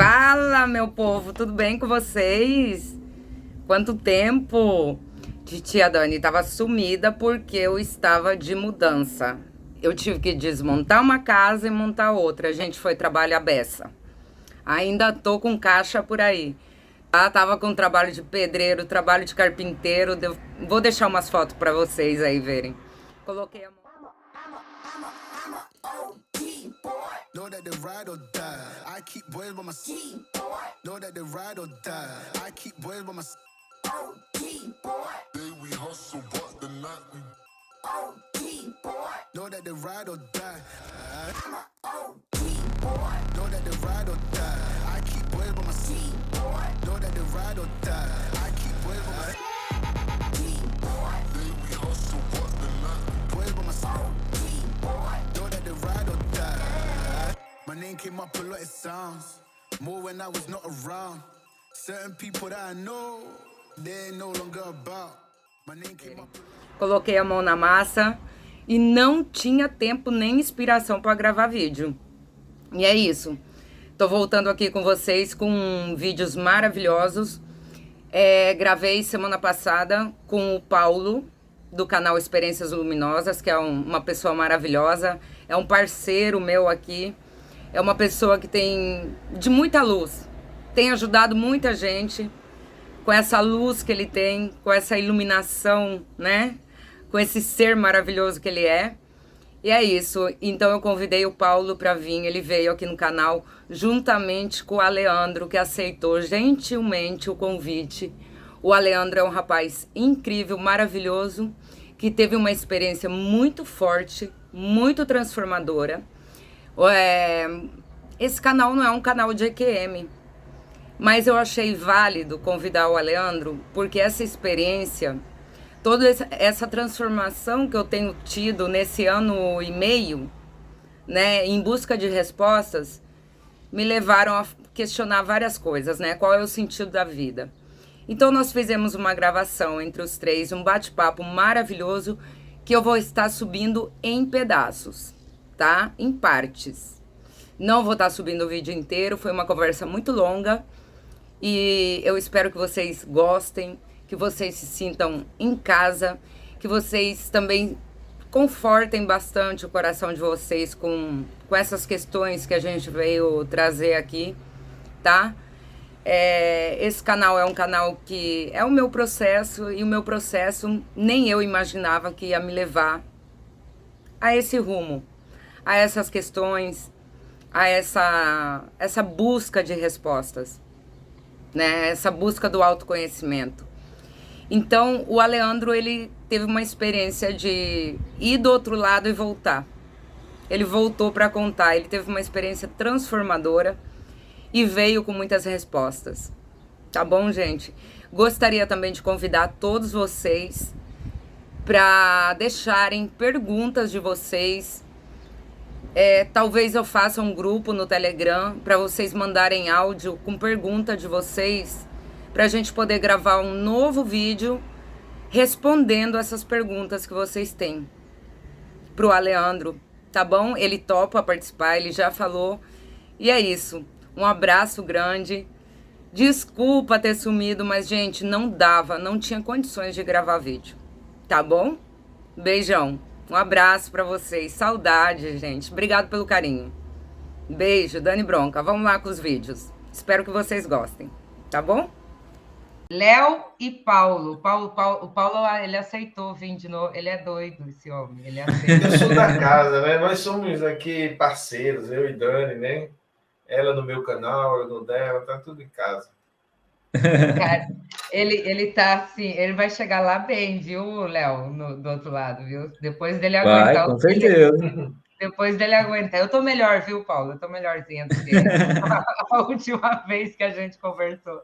Fala, meu povo, tudo bem com vocês? Quanto tempo? Titia Dani estava sumida porque eu estava de mudança. Eu tive que desmontar uma casa e montar outra. A gente foi trabalho à beça. Ainda tô com caixa por aí. Tava com trabalho de pedreiro, trabalho de carpinteiro. Vou deixar umas fotos para vocês aí verem. Coloquei a mão. Know that they ride or die. I keep boys by my side. Know that they ride or die. I keep boys by my side. Day we hustle, but the night we know that they ride or die. Know that they ride or die. I keep boys by my side. Know that they ride or die. I keep boys by my side. Day we hustle, but the night we boys by my side. Know that they ride or die. My name came up a lot of sounds. More when I was not around. Certain people that I know, they ain't no longer about. My name came up. Coloquei a mão na massa e não tinha tempo nem inspiração para gravar vídeo. E é isso. Tô voltando aqui com vocês com vídeos maravilhosos. Gravei semana passada com o Paulo, do canal Experiências Luminosas, que é uma pessoa maravilhosa. É um parceiro meu aqui. É uma pessoa que tem de muita luz. Tem ajudado muita gente com essa luz que ele tem, com essa iluminação, né? Com esse ser maravilhoso que ele é. E é isso. Então eu convidei o Paulo para vir. Ele veio aqui no canal juntamente com o Aleandro, que aceitou gentilmente o convite. O Aleandro é um rapaz incrível, maravilhoso, que teve uma experiência muito forte, muito transformadora. Esse canal não é um canal de EQM, mas eu achei válido convidar o Aleandro, porque essa experiência, toda essa transformação que eu tenho tido nesse ano e meio, né, em busca de respostas, me levaram a questionar várias coisas, né? Qual é o sentido da vida? Então nós fizemos uma gravação entre os três, um bate-papo maravilhoso, que eu vou estar subindo em pedaços, tá? Em partes. Não vou estar subindo o vídeo inteiro, foi uma conversa muito longa e eu espero que vocês gostem, que vocês se sintam em casa, que vocês também confortem bastante o coração de vocês com essas questões que a gente veio trazer aqui, tá? Esse canal é um canal que é o meu processo, e o meu processo nem eu imaginava que ia me levar a esse rumo, a essas questões, a essa busca de respostas, né? Essa busca do autoconhecimento. Então, o Aleandro, ele teve uma experiência de ir do outro lado e voltar. Ele voltou para contar, ele teve uma experiência transformadora e veio com muitas respostas. Tá bom, gente? Gostaria também de convidar todos vocês para deixarem perguntas de vocês. Talvez eu faça um grupo no Telegram para vocês mandarem áudio com pergunta de vocês, para a gente poder gravar um novo vídeo respondendo essas perguntas que vocês têm pro Aleandro, tá bom? Ele topa participar, ele já falou. E é isso. Um abraço grande. Desculpa ter sumido, mas, gente, não tinha condições de gravar vídeo, tá bom? Beijão. Um abraço pra vocês. Saudade, gente. Obrigado pelo carinho. Beijo, Dani Bronca. Vamos lá com os vídeos. Espero que vocês gostem, tá bom? Léo e Paulo. O Paulo, ele aceitou vir de novo. Ele é doido, esse homem. Ele aceitou. Eu sou da casa, né? Nós somos aqui parceiros, eu e Dani, né? Ela no meu canal, eu no dela, tá tudo em casa. Cara, ele tá assim, ele vai chegar lá bem, viu, Léo, do outro lado, viu? Depois dele Vai, aguentar com certeza. depois dele aguentar. Eu tô melhor, viu, Paulo? Eu tô melhorzinha do que a última vez que a gente conversou.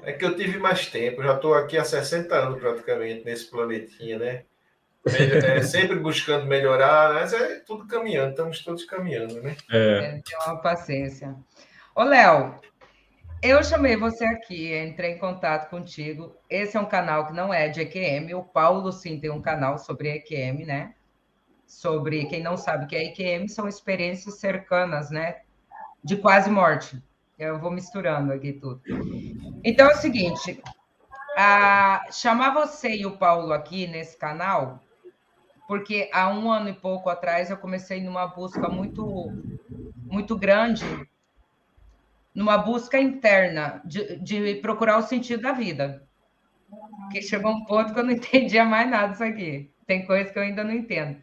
É que eu tive mais tempo, já estou aqui há 60 anos praticamente nesse planetinha, né? Sempre buscando melhorar, mas é tudo caminhando, estamos todos caminhando, né? Tem uma paciência. Ô, Léo, eu chamei você aqui, entrei em contato contigo. Esse é um canal que não é de EQM. O Paulo, sim, tem um canal sobre EQM, né? Sobre, quem não sabe o que é EQM, são experiências cercanas, né? de quase morte. Eu vou misturando aqui tudo. Então é o seguinte, chamar você e o Paulo aqui nesse canal, porque há 1 ano e pouco atrás eu comecei numa busca muito, muito grande, numa busca interna de procurar o sentido da vida. Porque chegou um ponto que eu não entendia mais nada disso aqui. Tem coisa que eu ainda não entendo.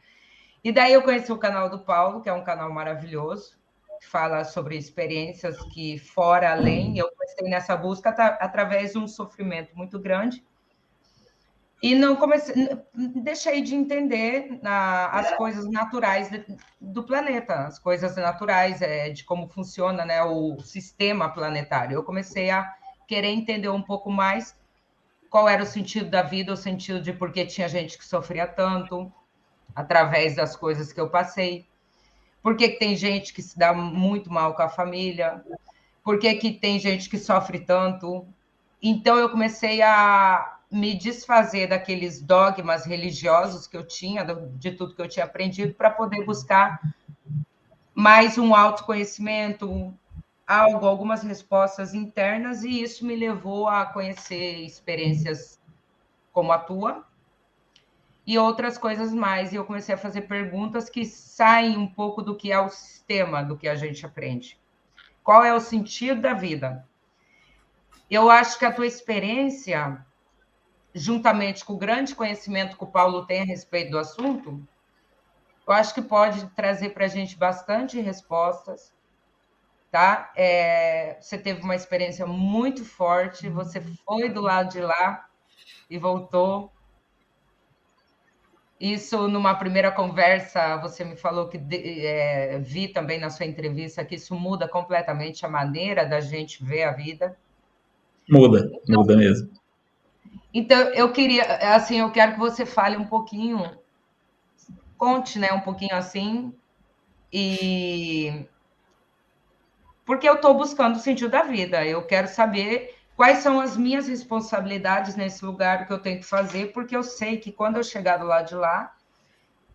E daí eu conheci o canal do Paulo, que é um canal maravilhoso, que fala sobre experiências que fora, além. Eu comecei nessa busca através de um sofrimento muito grande. E não comecei, deixei de entender as coisas naturais do planeta, as coisas naturais de como funciona, né, o sistema planetário. Eu comecei a querer entender um pouco mais qual era o sentido da vida, o sentido de por que tinha gente que sofria tanto através das coisas que eu passei. Por que tem gente que se dá muito mal com a família? Por que tem gente que sofre tanto? Então eu comecei a me desfazer daqueles dogmas religiosos que eu tinha, de tudo que eu tinha aprendido, para poder buscar mais um autoconhecimento, algumas respostas internas, e isso me levou a conhecer experiências como a tua e outras coisas mais. E eu comecei a fazer perguntas que saem um pouco do que é o sistema do que a gente aprende. Qual é o sentido da vida? Eu acho que a tua experiência, juntamente com o grande conhecimento que o Paulo tem a respeito do assunto, eu acho que pode trazer para a gente bastante respostas, tá? Você teve uma experiência muito forte, você foi do lado de lá e voltou. Isso, numa primeira conversa, você me falou que vi também na sua entrevista que isso muda completamente a maneira da gente ver a vida. Muda mesmo. Então, eu queria, assim, eu quero que você fale um pouquinho, conte, né, um pouquinho assim, e porque eu estou buscando o sentido da vida, eu quero saber quais são as minhas responsabilidades nesse lugar que eu tenho que fazer, porque eu sei que quando eu chegar do lado de lá,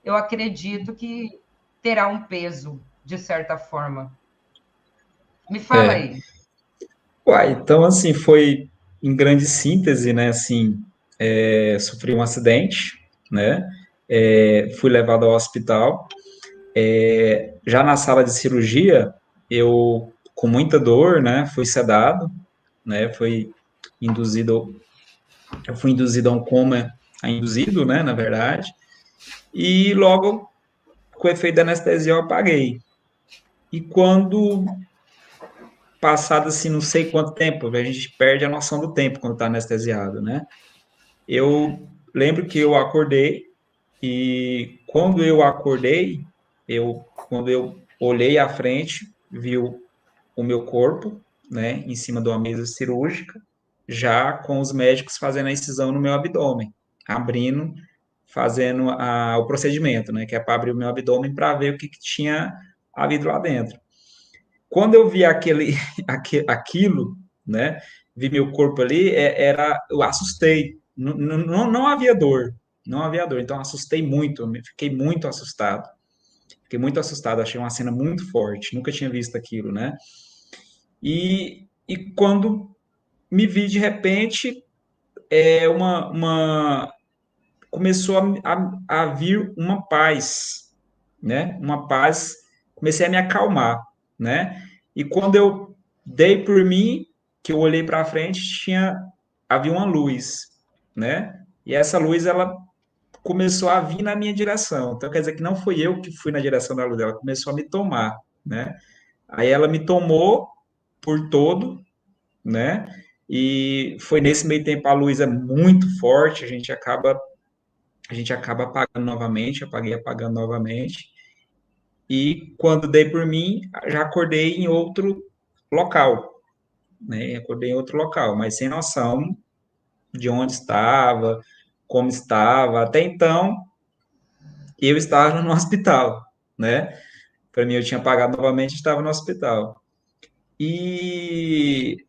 eu acredito que terá um peso, de certa forma. Me fala aí. Uai, então, assim, foi em grande síntese, né, assim, sofri um acidente, né, fui levado ao hospital, já na sala de cirurgia, eu, com muita dor, né, fui sedado, né, eu fui induzido a um coma, induzido, né, na verdade, e logo, com o efeito da anestesia, eu apaguei. E quando passado assim, não sei quanto tempo, a gente perde a noção do tempo quando está anestesiado, né? Eu lembro que eu acordei e quando eu acordei, quando eu olhei à frente, vi o meu corpo, né, em cima de uma mesa cirúrgica, já com os médicos fazendo a incisão no meu abdômen, abrindo, fazendo o procedimento, né, que é para abrir o meu abdômen para ver o que tinha havido lá dentro. Quando eu vi aquilo, né, vi meu corpo ali, eu assustei. Não havia dor, não havia dor. Então, assustei muito, fiquei muito assustado. Fiquei muito assustado, achei uma cena muito forte, nunca tinha visto aquilo, né? E quando me vi de repente, começou a vir uma paz, né? Uma paz, comecei a me acalmar, né? E quando eu dei por mim, que eu olhei para frente, havia uma luz, né? E essa luz ela começou a vir na minha direção. Então quer dizer que não fui eu que fui na direção da luz, ela começou a me tomar, né? Aí ela me tomou por todo, né? E foi nesse meio tempo a luz é muito forte, a gente acaba apagando novamente, apaguei apagando novamente. E quando dei por mim, já acordei em outro local, né? Acordei em outro local, mas sem noção de onde estava, como estava. Até então, eu estava no hospital, né? Para mim, eu tinha apagado novamente, estava no hospital. E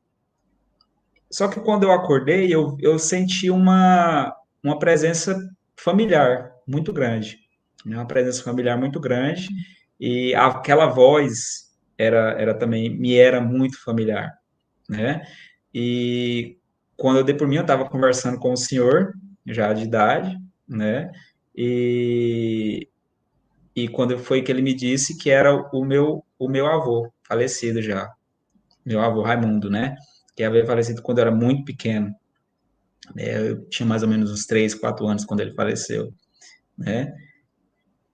só que quando eu acordei, eu senti uma presença familiar muito grande, né? Uma presença familiar muito grande e aquela voz era também, me era muito familiar, né? E quando eu dei por mim, eu estava conversando com o senhor, já de idade, né? E, e quando foi que ele me disse que era o meu avô, falecido já, meu avô Raimundo, né? Que havia falecido quando eu era muito pequeno, né? Eu tinha mais ou menos uns 3, 4 anos quando ele faleceu, né?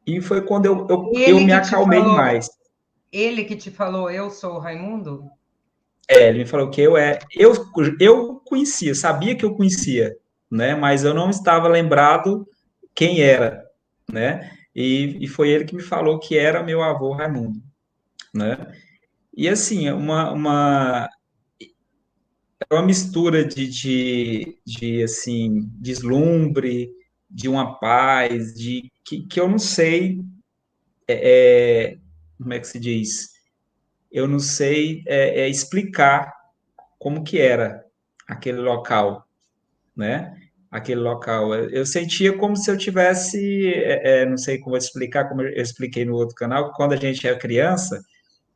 E foi quando eu Ele me que te acalmei falou, mais. ele que te falou, eu sou o Raimundo? Ele me falou que eu conhecia, sabia que eu conhecia, né? Mas eu não estava lembrado quem era, né? E foi ele que me falou que era meu avô Raimundo, né? E assim, é uma mistura de assim, deslumbre, de uma paz, que eu não sei, como é que se diz? Eu não sei explicar como que era aquele local, né? Aquele local. Eu sentia como se eu tivesse, não sei como eu explicar, como eu expliquei no outro canal, que quando a gente é criança,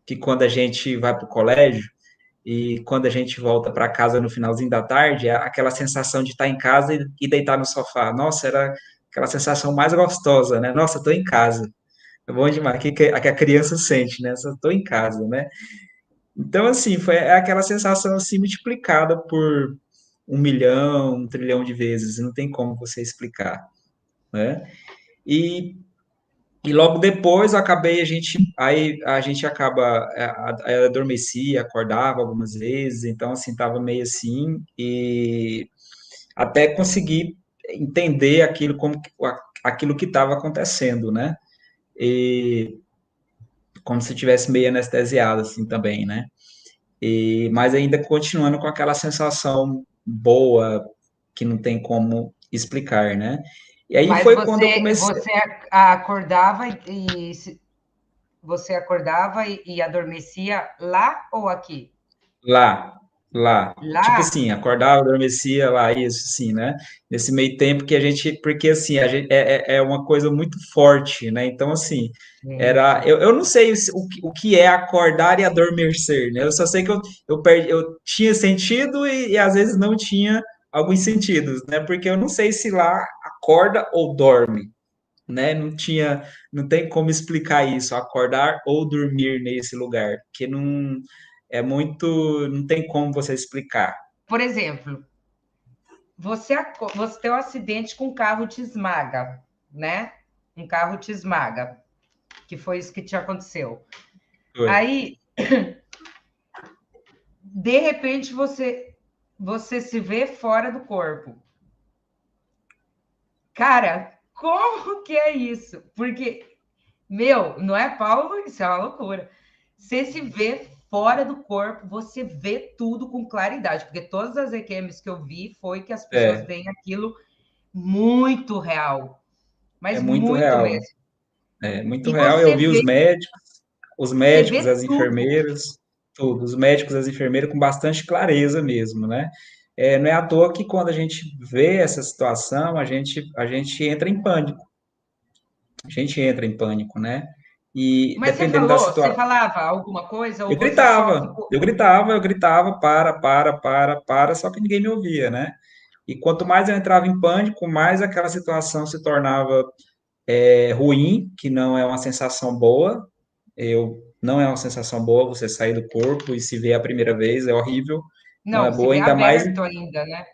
que quando a gente vai para o colégio e quando a gente volta para casa no finalzinho da tarde, é aquela sensação de estar em casa e deitar no sofá. Nossa, era aquela sensação mais gostosa, né? Nossa, estou em casa. É bom demais, que a criança sente, né? Estou em casa, né? Então, assim, foi aquela sensação assim multiplicada por 1 milhão, 1 trilhão de vezes, não tem como você explicar, né? E, e logo depois aí a gente acaba, adormecia, acordava algumas vezes, então assim, tava meio assim, e até conseguir entender aquilo que estava acontecendo, né? E como se tivesse meio anestesiado assim também, né? Mas ainda continuando com aquela sensação boa que não tem como explicar, né? E aí Mas foi quando eu você, comecei você acordava você acordava e adormecia lá ou aqui? lá, lá. Tipo Lá? assim, acordava, adormecia lá, isso sim, né? Nesse meio tempo que a gente, porque assim, é uma coisa muito forte, né? Então, assim, Gente, eu não sei o que é acordar e adormecer, né? Eu só sei que eu tinha sentido e às vezes não tinha alguns sentidos, né? Porque eu não sei se lá acorda ou dorme, né? Não tem como explicar isso, acordar ou dormir nesse lugar, que não é muito, não tem como você explicar. por exemplo, você tem um acidente com um carro te esmaga, né? Um carro te esmaga, que foi isso que te aconteceu. Foi. Aí, de repente, você se vê fora do corpo. Cara, como que é isso? Porque, meu, não é Paulo? Isso é uma loucura. Você se vê fora do corpo, você vê tudo com claridade, porque todas as EQMs que eu vi foi que as pessoas É, veem aquilo muito real, é mas muito muito real. mesmo. É muito E real. Eu vi os você médicos, vê as tudo. enfermeiras, tudo, os médicos, as enfermeiras com bastante clareza mesmo, né? Não é à toa que quando a gente vê essa situação, a gente entra em pânico. A gente entra em pânico, né? E Mas dependendo da você situação. falava alguma coisa ou Eu você só gritava, ficou. eu gritava, eu gritava, para, só que ninguém me ouvia, né? E quanto mais eu entrava em pânico, mais aquela situação se tornava ruim, que não é uma sensação boa. Não é uma sensação boa você sair do corpo e se ver a primeira vez, é horrível, não é Não, se boa, vê aberto ainda, né?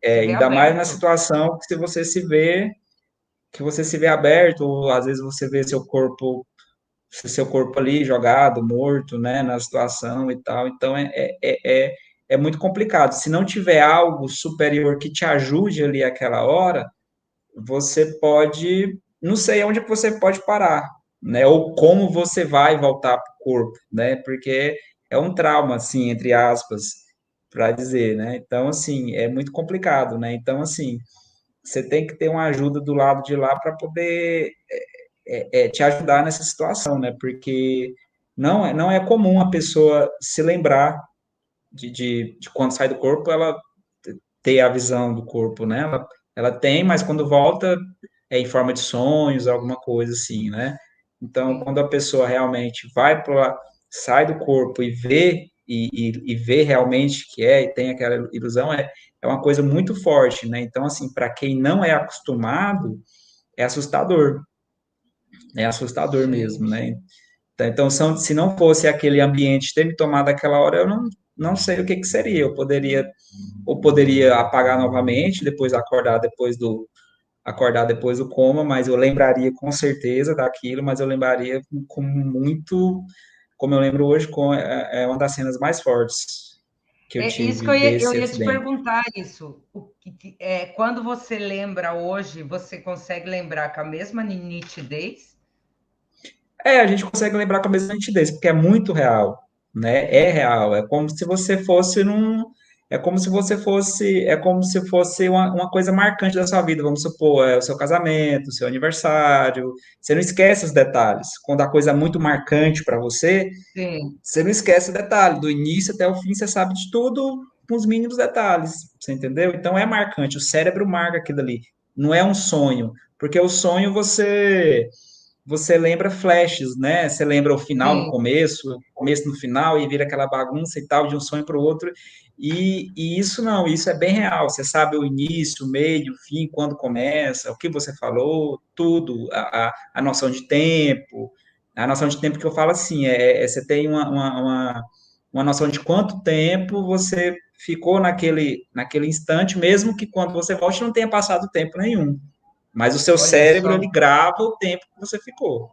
Se vê ainda mais na aberto. situação que se você se vê, que você se vê aberto, ou às vezes você vê seu corpo ali jogado, morto, né, na situação e tal. Então é muito complicado. Se não tiver algo superior que te ajude ali aquela hora, você pode, não sei onde que você pode parar, né? Ou como você vai voltar para o corpo, né? Porque é um trauma, assim, entre aspas, para dizer, né? Então, assim, é muito complicado, né? Então, assim, você tem que ter uma ajuda do lado de lá para poder te ajudar nessa situação, né? Porque não é comum a pessoa se lembrar de quando sai do corpo, ela ter a visão do corpo, né? Ela tem, mas quando volta é em forma de sonhos, alguma coisa assim, né? Então, Sim. quando a pessoa realmente vai para sai do corpo e vê, e vê realmente que e tem aquela ilusão, é uma coisa muito forte, né? Então, assim, para quem não é acostumado, é assustador mesmo, Gente. né? Então, se não fosse aquele ambiente ter me tomado aquela hora, eu não sei o que seria. Eu poderia apagar novamente, depois acordar depois do coma, mas eu lembraria com certeza daquilo, mas eu lembraria com muito, como eu lembro hoje, é uma das cenas mais fortes que eu É isso que tive eu desse ia te acidente. perguntar isso. Quando você lembra hoje, você consegue lembrar com a mesma nitidez? A gente consegue lembrar com a mesma nitidez, porque é muito real, né? É real. É como se você fosse é como se fosse uma coisa marcante da sua vida. Vamos supor, o seu casamento, o seu aniversário. Você não esquece os detalhes. Quando a coisa é muito marcante para você, Sim, você não esquece o detalhe. Do início até o fim, você sabe de tudo com os mínimos detalhes. Você entendeu? Então é marcante. O cérebro marca aquilo ali. Não é um sonho, porque o sonho você lembra flashes, né? Você lembra o final no sim. começo, o começo no final, e vira aquela bagunça e tal, de um sonho para o outro. E isso não, isso é bem real. Você sabe o início, o meio, o fim, quando começa, o que você falou, tudo, a noção de tempo. A noção de tempo que eu falo assim, você tem uma noção de quanto tempo você ficou naquele instante, mesmo que quando você volte não tenha passado tempo nenhum. Mas o seu Olha cérebro, só, ele grava o tempo que você ficou.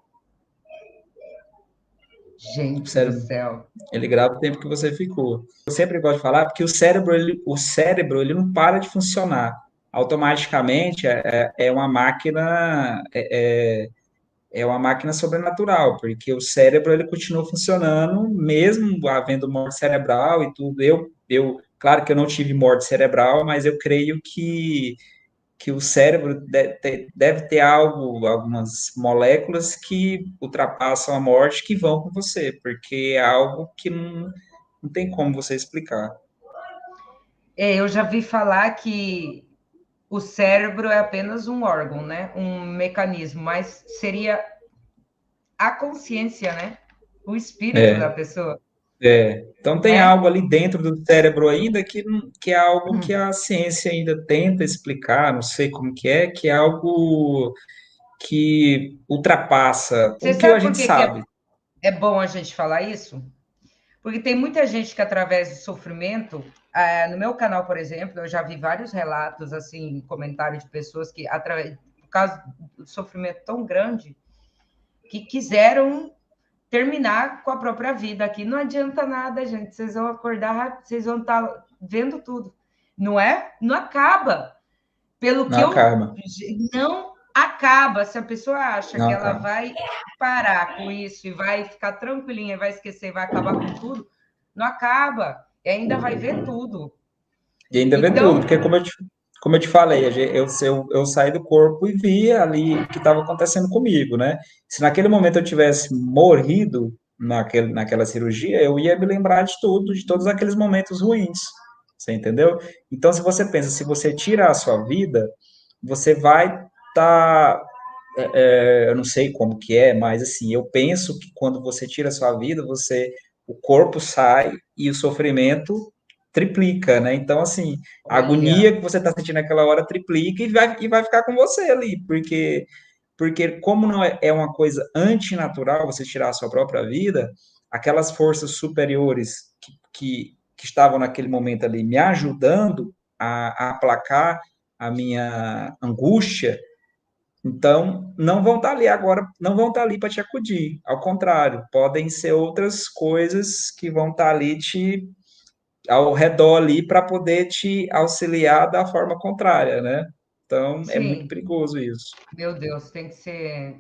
O gente do cérebro, céu. ele grava o tempo que você ficou. Eu sempre gosto de falar porque o cérebro, ele não para de funcionar. Automaticamente é uma máquina, é uma máquina sobrenatural, porque o cérebro, ele continua funcionando, mesmo havendo morte cerebral e tudo. Claro que eu não tive morte cerebral, mas eu creio que o cérebro deve ter algumas moléculas que ultrapassam a morte que vão com você, porque é algo que não tem como você explicar. Eu já vi falar que o cérebro é apenas um órgão, né? Um mecanismo, mas seria a consciência, né? O espírito da É, pessoa, então tem né? algo ali dentro do cérebro ainda que é algo que a ciência ainda tenta explicar, não sei como que é algo que ultrapassa Você o que a sabe por gente que sabe. é bom a gente falar isso? Porque tem muita gente que, através do sofrimento, no meu canal, por exemplo, eu já vi vários relatos, assim, comentários de pessoas que, por causa do sofrimento tão grande, que quiseram terminar com a própria vida aqui. Não adianta nada, gente. Vocês vão acordar, vocês vão estar vendo tudo. Não é? Não acaba. Pelo que Não eu acaba, não acaba. Se a pessoa acha não que ela acaba. vai parar com isso e vai ficar tranquilinha, vai esquecer, vai acabar com tudo, não acaba. E ainda vai ver tudo. E ainda vê tudo, Então, porque como eu te falei, eu saí do corpo e vi ali o que estava acontecendo comigo, né? Se naquele momento eu tivesse morrido naquela cirurgia, eu ia me lembrar de tudo, de todos aqueles momentos ruins, você entendeu? Então, se você pensa, se você tira a sua vida, você vai estar, eu não sei como que é, mas assim, eu penso que quando você tira a sua vida, o corpo sai e o sofrimento triplica, né? Então, assim, a olha, agonia que você está sentindo naquela hora triplica e vai ficar com você ali, porque como não é uma coisa antinatural você tirar a sua própria vida, aquelas forças superiores que estavam naquele momento ali me ajudando a aplacar a minha angústia, então, não vão estar ali agora, não vão estar ali para te acudir. Ao contrário, podem ser outras coisas que vão estar ali ao redor ali para poder te auxiliar da forma contrária, né? Então, é muito sim, perigoso isso. meu Deus, tem que ser.